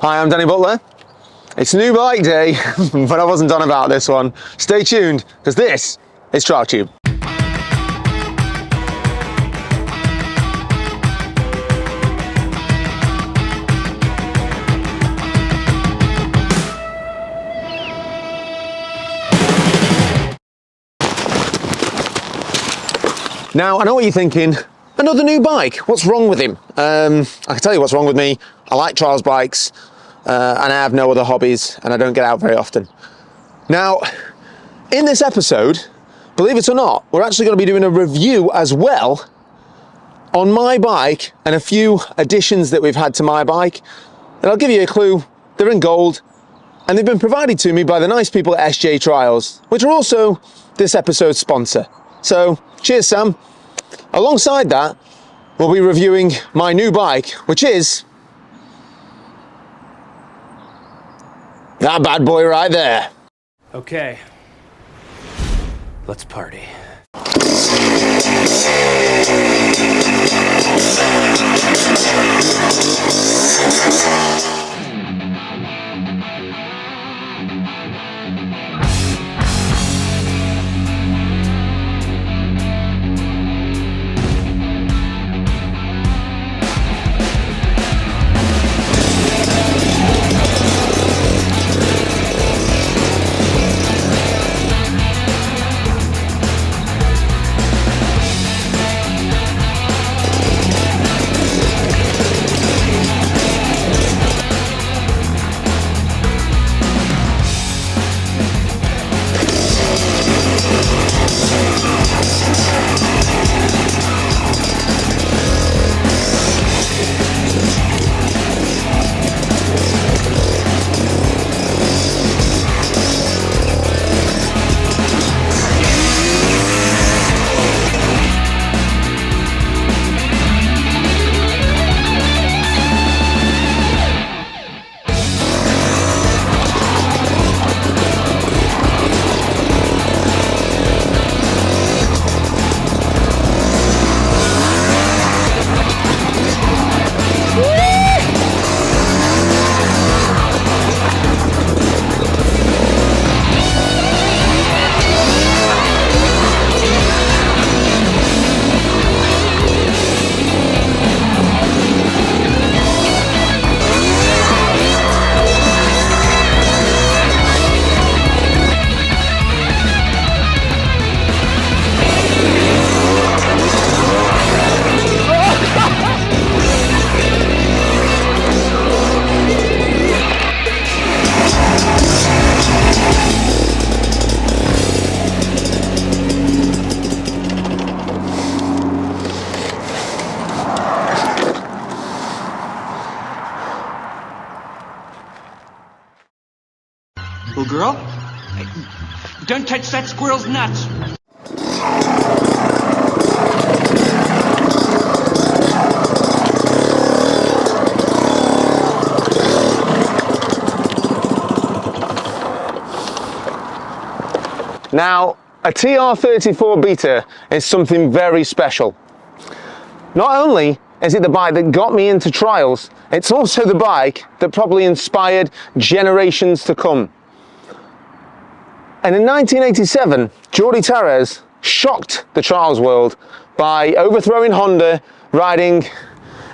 Hi, I'm Danny Butler. It's new bike day, but I wasn't on about this one. Stay tuned, because this is TrialTube. Now, I know what you're thinking. Another new bike, what's wrong with him? I can tell you what's wrong with me. I like trials bikes, and I have no other hobbies, and I don't get out very often. Now, in this episode, believe it or not, we're actually going to be doing a review as well on my bike and a few additions that we've had to my bike. And I'll give you a clue, they're in gold, and they've been provided to me by the nice people at SJ Trials, which are also this episode's sponsor. So, cheers, Sam. Alongside that, we'll be reviewing my new bike, which is that bad boy right there. Okay, let's party. Little girl? Don't touch that squirrel's nuts! Now, a TR34 beta is something very special. Not only is it the bike that got me into trials, it's also the bike that probably inspired generations to come. And in 1987, Jordi Terres shocked the trials world by overthrowing Honda, riding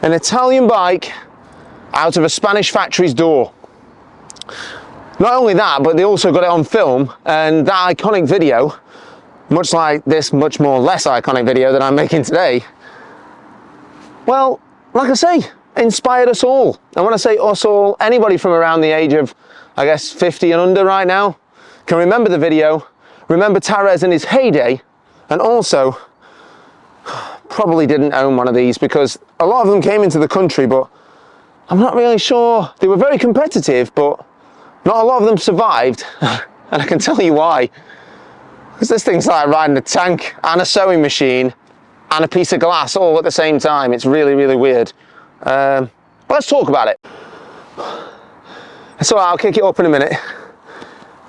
an Italian bike out of a Spanish factory's door. Not only that, but they also got it on film, and that iconic video, much like this much more less iconic video that I'm making today, well, like I say, inspired us all. And when I say us all, anybody from around the age of, I guess, 50 and under right now, can remember the video, remember Terres in his heyday, and also probably didn't own one of these because a lot of them came into the country, but I'm not really sure. They were very competitive, but not a lot of them survived, and I can tell you why. Because this thing's like riding a tank and a sewing machine and a piece of glass all at the same time. It's really, really weird. But let's talk about it. It's all right, I'll kick it up in a minute.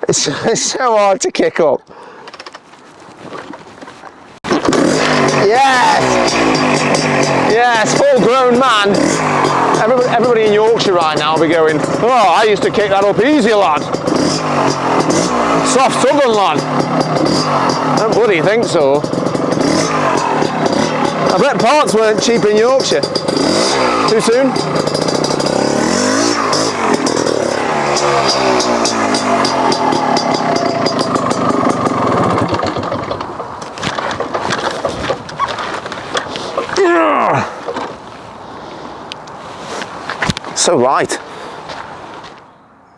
It's so hard to kick up. Yes! Yes, full grown man. Everybody in Yorkshire right now will be going, oh, I used to kick that up easy, lad. Soft southern lad. I don't bloody think so. I bet parts weren't cheap in Yorkshire. Too soon? So light.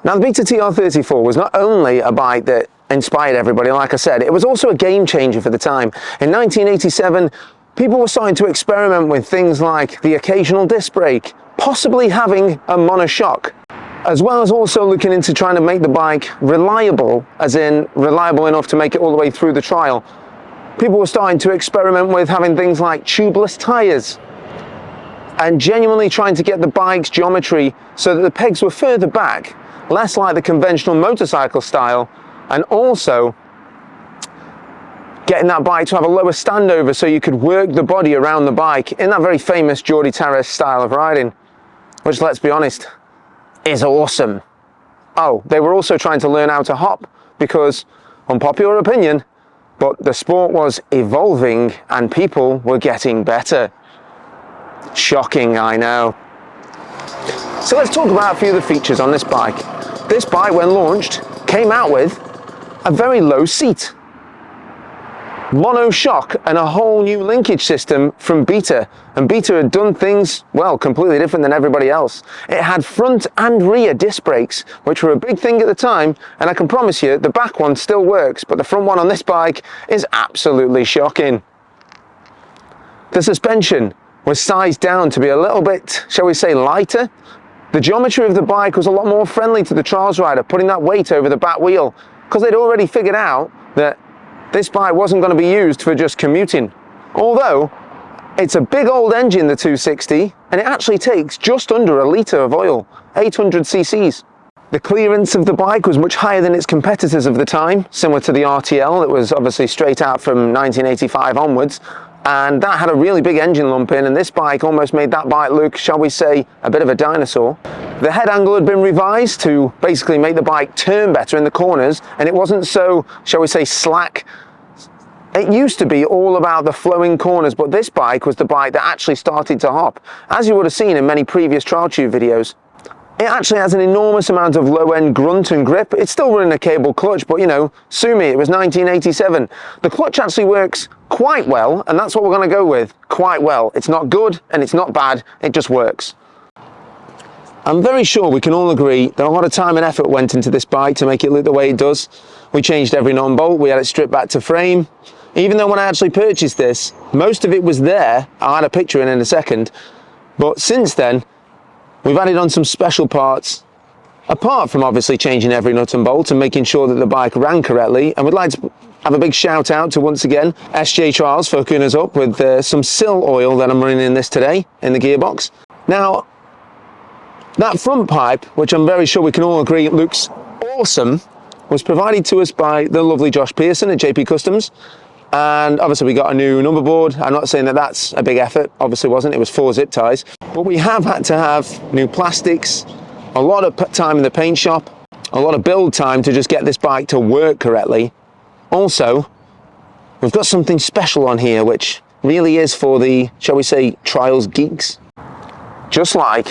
Now the Beta TR34 was not only a bike that inspired everybody, like I said, it was also a game changer for the time. In 1987, people were starting to experiment with things like the occasional disc brake, possibly having a monoshock, as well as also looking into trying to make the bike reliable, as in reliable enough to make it all the way through the trial. People were starting to experiment with having things like tubeless tyres, and genuinely trying to get the bike's geometry so that the pegs were further back, less like the conventional motorcycle style, and also getting that bike to have a lower standover so you could work the body around the bike in that very famous Geordie Terrace style of riding, which, let's be honest, is awesome. Oh, they were also trying to learn how to hop because, unpopular opinion, but the sport was evolving and people were getting better. Shocking, I know. So let's talk about a few of the features on this bike. This bike, when launched, came out with a very low seat, mono shock, and a whole new linkage system from Beta. And Beta had done things, well, completely different than everybody else. It had front and rear disc brakes, which were a big thing at the time, and I can promise you the back one still works, but the front one on this bike is absolutely shocking. The suspension was sized down to be a little bit, shall we say, lighter. The geometry of the bike was a lot more friendly to the trials rider, putting that weight over the back wheel, because they'd already figured out that this bike wasn't going to be used for just commuting. Although, it's a big old engine, the 260, and it actually takes just under a litre of oil, 800 cc's. The clearance of the bike was much higher than its competitors of the time, similar to the RTL that was obviously straight out from 1985 onwards. And that had a really big engine lump in, and this bike almost made that bike look, shall we say, a bit of a dinosaur. The head angle had been revised to basically make the bike turn better in the corners, and it wasn't so, shall we say, slack. It used to be all about the flowing corners, but this bike was the bike that actually started to hop, as you would have seen in many previous TrialTube videos. It actually has an enormous amount of low-end grunt and grip. It's still running a cable clutch, but you know, sue me, it was 1987. The clutch actually works quite well, and that's what we're going to go with, quite well. It's not good and it's not bad, it just works. I'm very sure we can all agree that a lot of time and effort went into this bike to make it look the way it does. We changed every non-bolt, we had it stripped back to frame. Even though when I actually purchased this, most of it was there, I'll add a picture in a second, but since then, we've added on some special parts, apart from obviously changing every nut and bolt and making sure that the bike ran correctly. And we'd like to have a big shout out to, once again, SJ Trials for hooking us up with some Sil oil that I'm running in this today, in the gearbox. Now, that front pipe, which I'm very sure we can all agree looks awesome, was provided to us by the lovely Josh Pearson at JP Customs. And obviously we got a new number board. I'm not saying that that's a big effort, obviously wasn't, it was 4 zip ties. But we have had to have new plastics, a lot of time in the paint shop, a lot of build time to just get this bike to work correctly. Also, we've got something special on here which really is for the, shall we say, trials geeks. Just like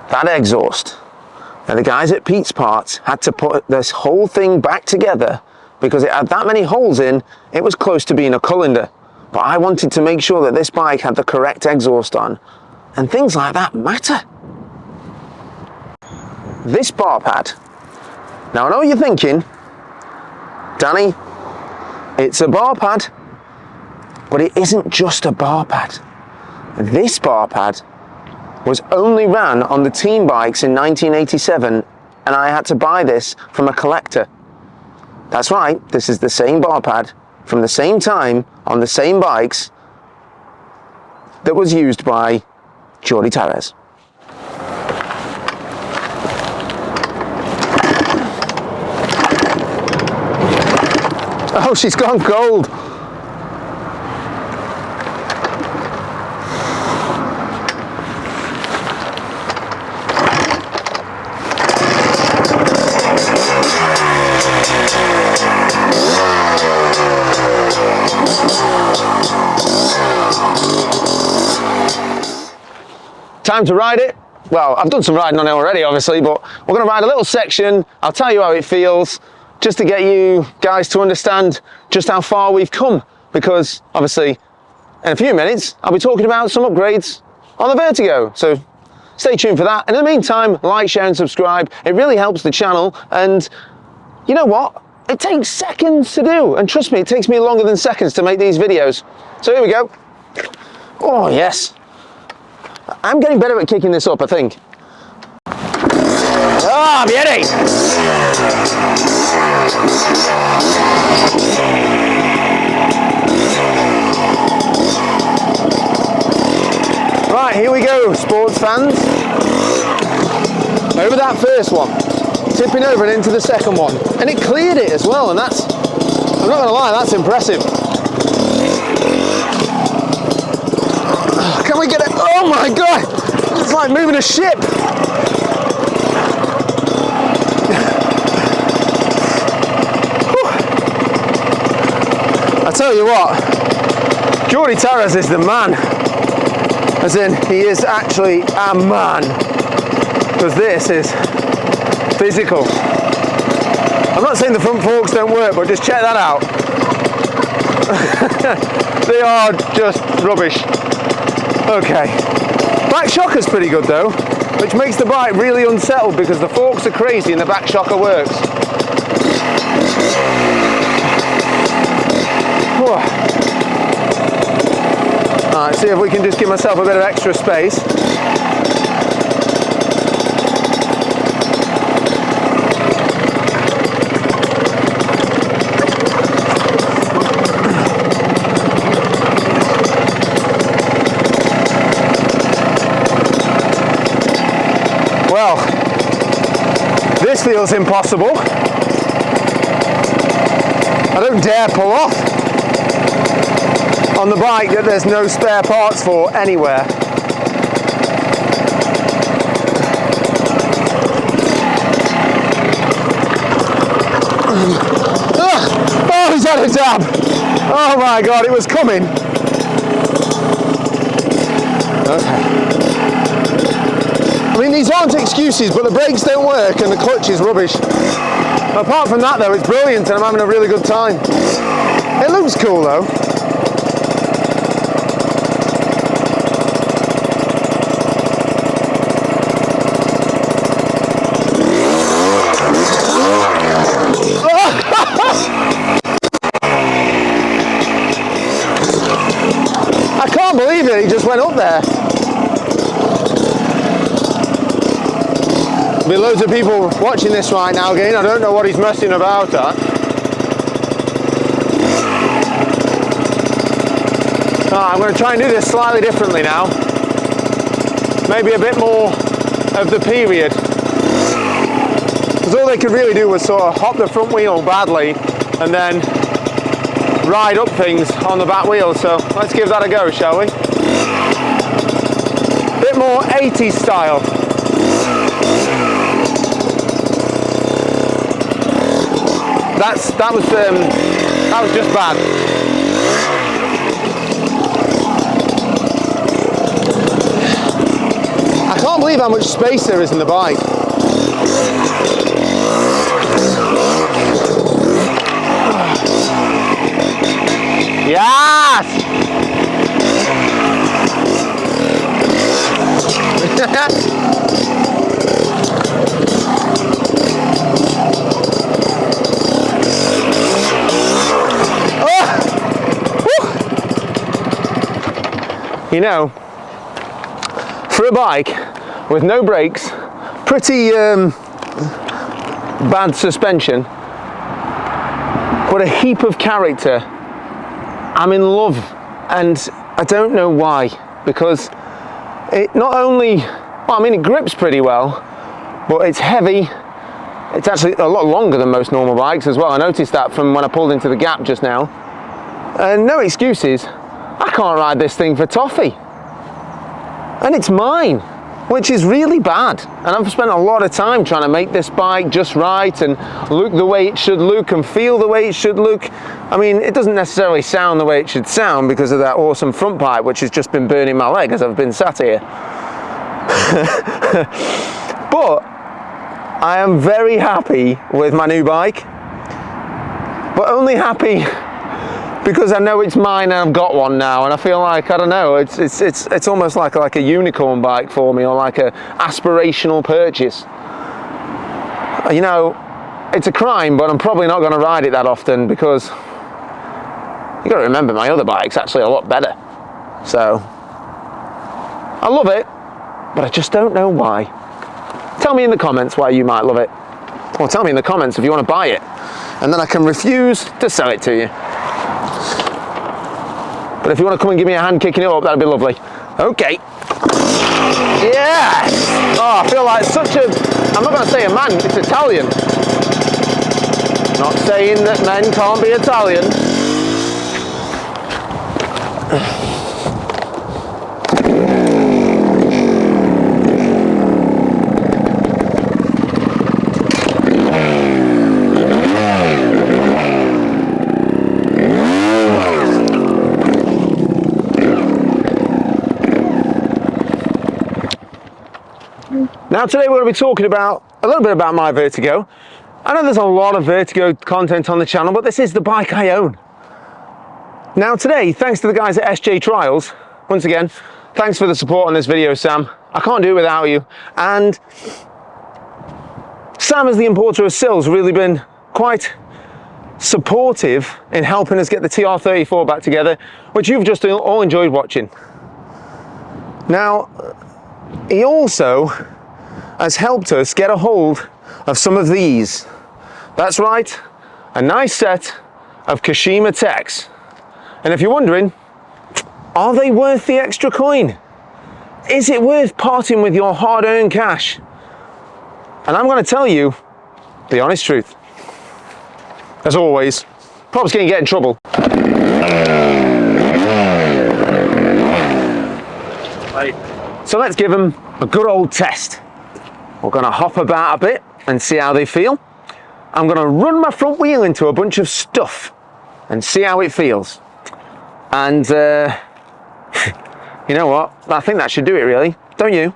that exhaust. Now the guys at Pete's Parts had to put this whole thing back together because it had that many holes in, it was close to being a colander. But I wanted to make sure that this bike had the correct exhaust on. And things like that matter. This bar pad. Now I know what you're thinking, Danny, it's a bar pad, but it isn't just a bar pad. This bar pad was only ran on the teen bikes in 1987, and I had to buy this from a collector. That's right, this is the same bar pad from the same time on the same bikes that was used by Geordie Terrace. Oh, she's gone cold. time to ride it. Well, I've done some riding on it already, obviously, but we're going to ride a little section. I'll tell you how it feels, just to get you guys to understand just how far we've come, because obviously in a few minutes I'll be talking about some upgrades on the Vertigo, so stay tuned for that. And in the meantime, like, share and subscribe. It really helps the channel, and you know what? It takes seconds to do, and trust me, it takes me longer than seconds to make these videos. So here we go. Oh yes. I'm getting better at kicking this up, I think. Ah, viene! Right, here we go, sports fans. Over that first one, tipping over and into the second one. And it cleared it as well, and that's, I'm not gonna lie, that's impressive. Can we get it? Oh my God! It's like moving a ship. I tell you what, Jordi Torres is the man. As in, he is actually a man. Because this is physical. I'm not saying the front forks don't work, but just check that out. They are just rubbish. Okay. Back shocker's pretty good though, which makes the bike really unsettled because the forks are crazy and the back shocker works. Alright, see if we can just give myself a bit of extra space. Well, this feels impossible. I don't dare pull off on the bike that there's no spare parts for anywhere. Oh, he's had a dab. Oh my God, it was coming. Okay. I mean, these aren't excuses, but the brakes don't work and the clutch is rubbish. Apart from that though, it's brilliant and I'm having a really good time. It looks cool though. I can't believe it, he just went up there. There'll be loads of people watching this right now again. I don't know what he's messing about at. I'm going to try and do this slightly differently now. Maybe a bit more of the period. Because all they could really do was sort of hop the front wheel badly and then ride up things on the back wheel. So let's give that a go, shall we? Bit more 80s style. That was just bad. I can't believe how much space there is in the bike. Yes! You know, for a bike with no brakes, pretty bad suspension, but a heap of character, I'm in love, and I don't know why, because it not only, well, I mean, it grips pretty well, but it's heavy. It's actually a lot longer than most normal bikes as well. I noticed that from when I pulled into the gap just now. And no excuses, I can't ride this thing for toffee. And it's mine, which is really bad. And I've spent a lot of time trying to make this bike just right and look the way it should look and feel the way it should look. I mean, it doesn't necessarily sound the way it should sound because of that awesome front pipe, which has just been burning my leg as I've been sat here. But I am very happy with my new bike, but only happy because I know it's mine and I've got one now, and I feel like, I don't know, it's almost like a unicorn bike for me, or like a aspirational purchase. You know, it's a crime, but I'm probably not going to ride it that often because you got to remember my other bike's actually a lot better. So I love it, but I just don't know why. Tell me in the comments why you might love it, or tell me in the comments if you want to buy it, and then I can refuse to sell it to you. But if you want to come and give me a hand kicking it up, that'd be lovely. Okay. Yes! Oh, I feel like such a, I'm not going to say a man, it's Italian. Not saying that men can't be Italian. Now today we're going to be talking about a little bit about my Vertigo. I know there's a lot of Vertigo content on the channel, but this is the bike I own. Now today, thanks to the guys at SJ Trials, once again, thanks for the support on this video, Sam. I can't do it without you. And Sam, as the importer of Sills, really been quite supportive in helping us get the TR34 back together, which you've just all enjoyed watching. Now, he also has helped us get a hold of some of these. That's right, a nice set of Kashima Techs. And if you're wondering, are they worth the extra coin? Is it worth parting with your hard-earned cash? And I'm going to tell you the honest truth. As always, probably going to get in trouble. So let's give them a good old test. We're going to hop about a bit and see how they feel. I'm going to run my front wheel into a bunch of stuff and see how it feels. And you know what? I think that should do it, really. Don't you?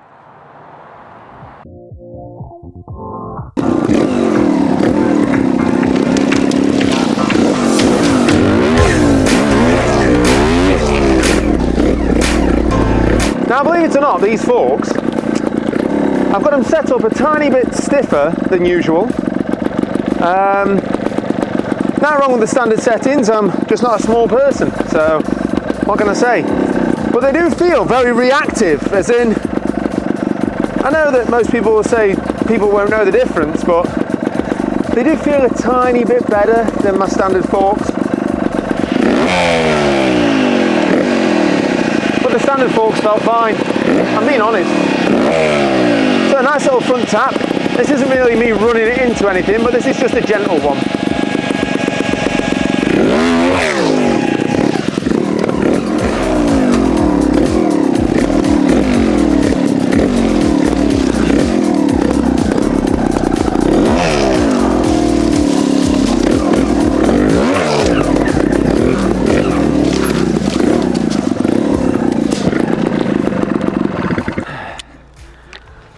Now, believe it or not, these forks, I've got them set up a tiny bit stiffer than usual. Not wrong with the standard settings, I'm just not a small person, so what can I say? But they do feel very reactive, as in, I know that most people will say people won't know the difference, but they do feel a tiny bit better than my standard forks. But the standard forks felt fine, I'm being honest. So a nice little front tap. This isn't really me running it into anything, but this is just a gentle one.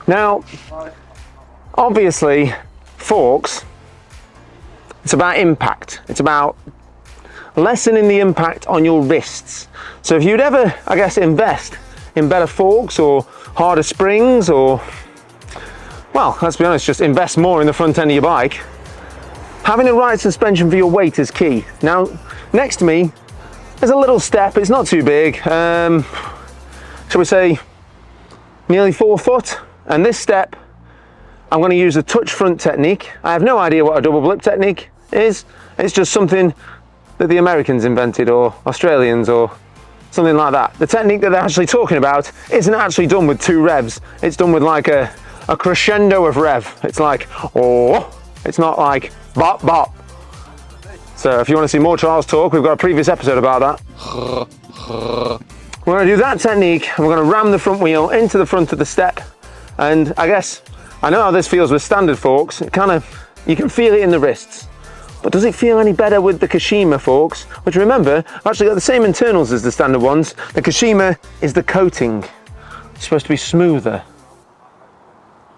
Now, obviously, forks, it's about impact. It's about lessening the impact on your wrists. So if you'd ever, I guess, invest in better forks or harder springs, or, well, let's be honest, just invest more in the front end of your bike, having the right suspension for your weight is key. Now, next to me, there's a little step. It's not too big. Shall we say nearly 4 foot? And this step, I'm going to use a touch front technique. I have no idea what a double blip technique is. It's just something that the Americans invented, or Australians, or something like that. The technique that they're actually talking about isn't actually done with 2 revs. It's done with like a crescendo of rev. It's like, oh, it's not like bop, bop. So if you want to see more Trials talk, we've got a previous episode about that. We're going to do that technique, and we're going to ram the front wheel into the front of the step. And I guess, I know how this feels with standard forks. It kind of, you can feel it in the wrists. But does it feel any better with the Kashima forks? Which, remember, I've actually got the same internals as the standard ones. The Kashima is the coating. It's supposed to be smoother.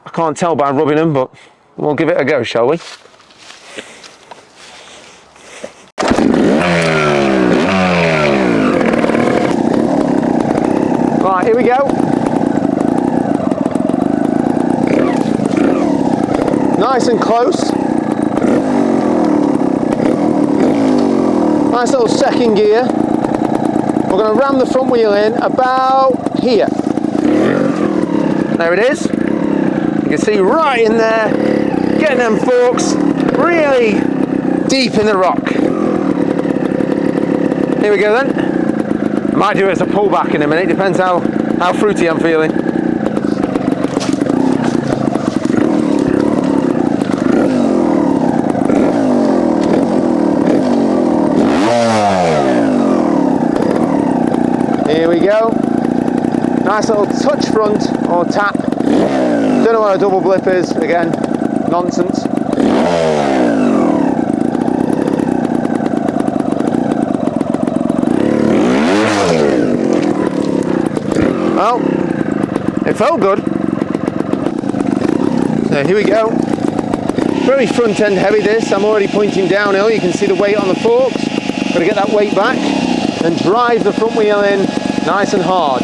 I can't tell by rubbing them, but we'll give it a go, shall we? Right, here we go. Nice and close. Nice little second gear. We're going to ram the front wheel in about here. There it is. You can see right in there, getting them forks really deep in the rock. Here we go then. Might do it as a pullback in a minute, depends how fruity I'm feeling. Here we go. Nice little touch front or tap. Don't know what a double blip is, again, nonsense. Well, it felt good. So here we go. Very front end heavy this. I'm already pointing downhill. You can see the weight on the forks. Got to get that weight back and drive the front wheel in nice and hard.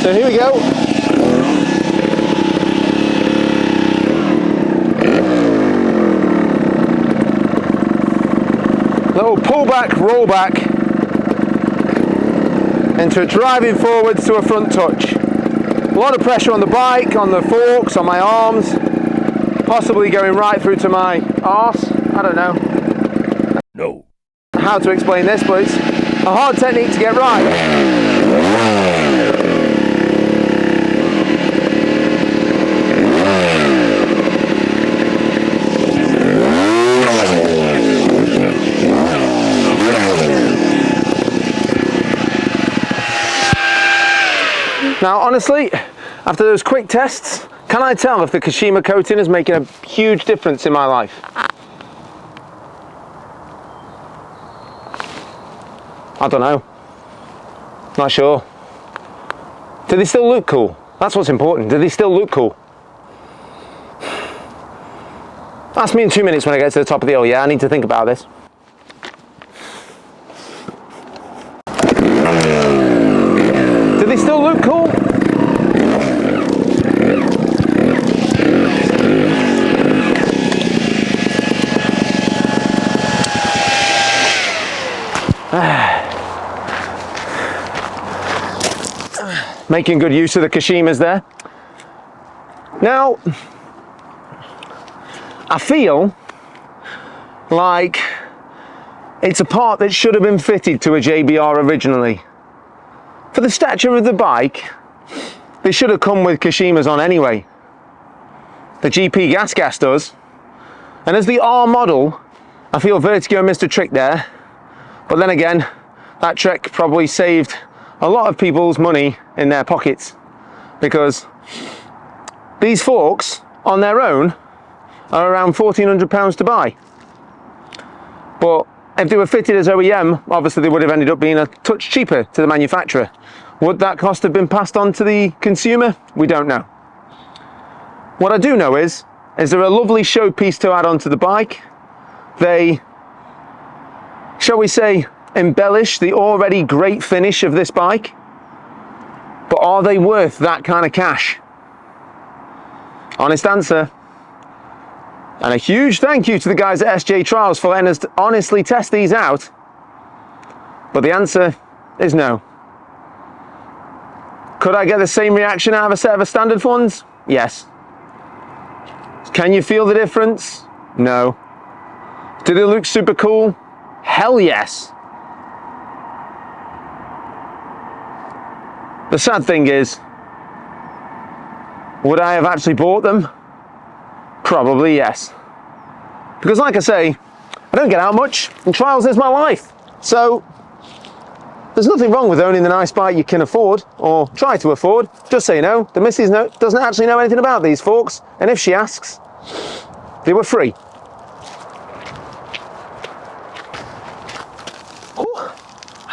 So here we go. Little pullback, rollback into a driving forwards to a front touch. A lot of pressure on the bike, on the forks, on my arms, possibly going right through to my arse. I don't know. No. How to explain this, but it's a hard technique to get right. Now, honestly, after those quick tests, can I tell if the Kashima coating is making a huge difference in my life? I don't know. Not sure. Do they still look cool? That's what's important. Do they still look cool? Ask me in 2 minutes when I get to the top of the hill. Yeah, I need to think about this. Do they still look cool? Making good use of the Kashimas there. Now, I feel like it's a part that should have been fitted to a JBR originally. For the stature of the bike, they should have come with Kashimas on anyway. The GP Gas does. And as the R model, I feel Vertigo missed a trick there. But then again, that trick probably saved a lot of people's money in their pockets, because these forks on their own are around £1,400 to buy. But if they were fitted as OEM, obviously they would have ended up being a touch cheaper to the manufacturer. Would that cost have been passed on to the consumer? We don't know. What I do know is they're a lovely showpiece to add onto the bike. They, shall we say, embellish the already great finish of this bike, but are they worth that kind of cash? Honest answer. And a huge thank you to the guys at SJ Trials for letting us honestly test these out, but the answer is no. Could I get the same reaction out of a set of standard ones? Yes. Can you feel the difference? No. Do they look super cool? Hell yes. The sad thing is, would I have actually bought them? Probably yes. Because like I say, I don't get out much, and Trials is my life. So, there's nothing wrong with owning the nice bike you can afford, or try to afford. Just so you know, the missus doesn't actually know anything about these forks, and if she asks, they were free.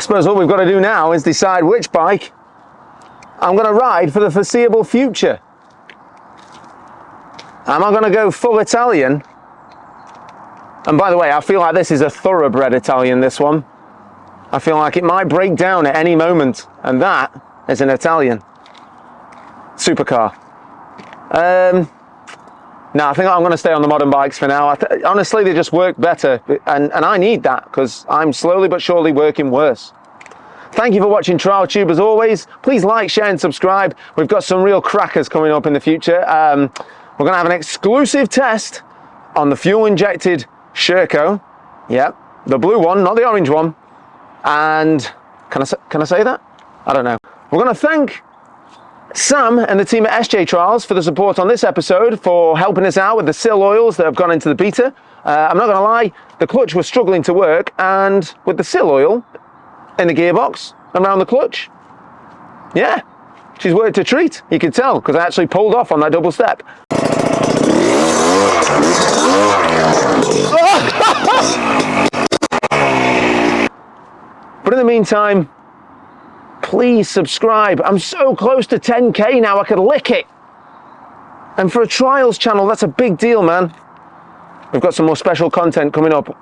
suppose what we've got to do now is decide which bike I'm going to ride for the foreseeable future. Am I going to go full Italian? And by the way, I feel like this is a thoroughbred Italian, this one. I feel like it might break down at any moment, and that is an Italian supercar. No, I think I'm going to stay on the modern bikes for now. Honestly, they just work better, and I need that because I'm slowly but surely working worse. Thank you for watching TrialTube as always. Please like, share and subscribe. We've got some real crackers coming up in the future. We're going to have an exclusive test on the fuel-injected Sherco. Yep, the blue one, not the orange one. And can I say that? I don't know. We're going to thank Sam and the team at SJ Trials for the support on this episode, for helping us out with the Sil oils that have gone into the beta. I'm not going to lie, the clutch was struggling to work, and with the Sil oil in the gearbox and around the clutch, yeah, she's worked a treat. You can tell because I actually pulled off on that double step. But in the meantime, please subscribe. I'm so close to 10k now, I could lick it. And for a Trials channel, that's a big deal, man. We've got some more special content coming up.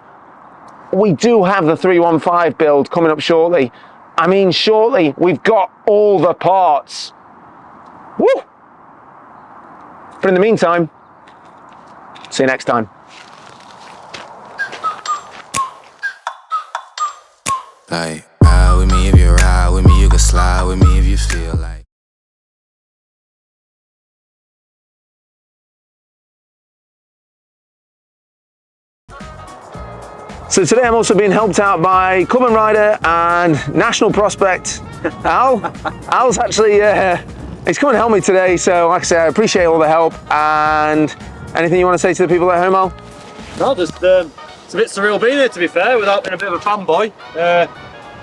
We do have the 315 build coming up shortly. I mean, shortly. We've got all the parts. Woo! But in the meantime, see you next time. Like, ride with me if you ride with me, you can slide with me if you feel like. So today I'm also being helped out by club and rider and national prospect Al. Al's actually, he's come and help me today, so like I say, I appreciate all the help. And anything you want to say to the people at home, Al? No, just, it's a bit surreal being here, to be fair, without being a bit of a fanboy.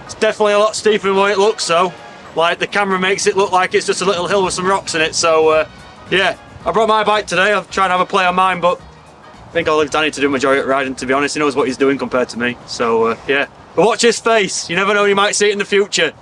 It's definitely a lot steeper than what it looks, so like the camera makes it look like it's just a little hill with some rocks in it. So yeah, I brought my bike today. I'll try and have a play on mine, but I think I'll leave Danny to do majority of riding, to be honest. He knows what he's doing compared to me, so yeah. But watch his face, you never know, you might see it in the future.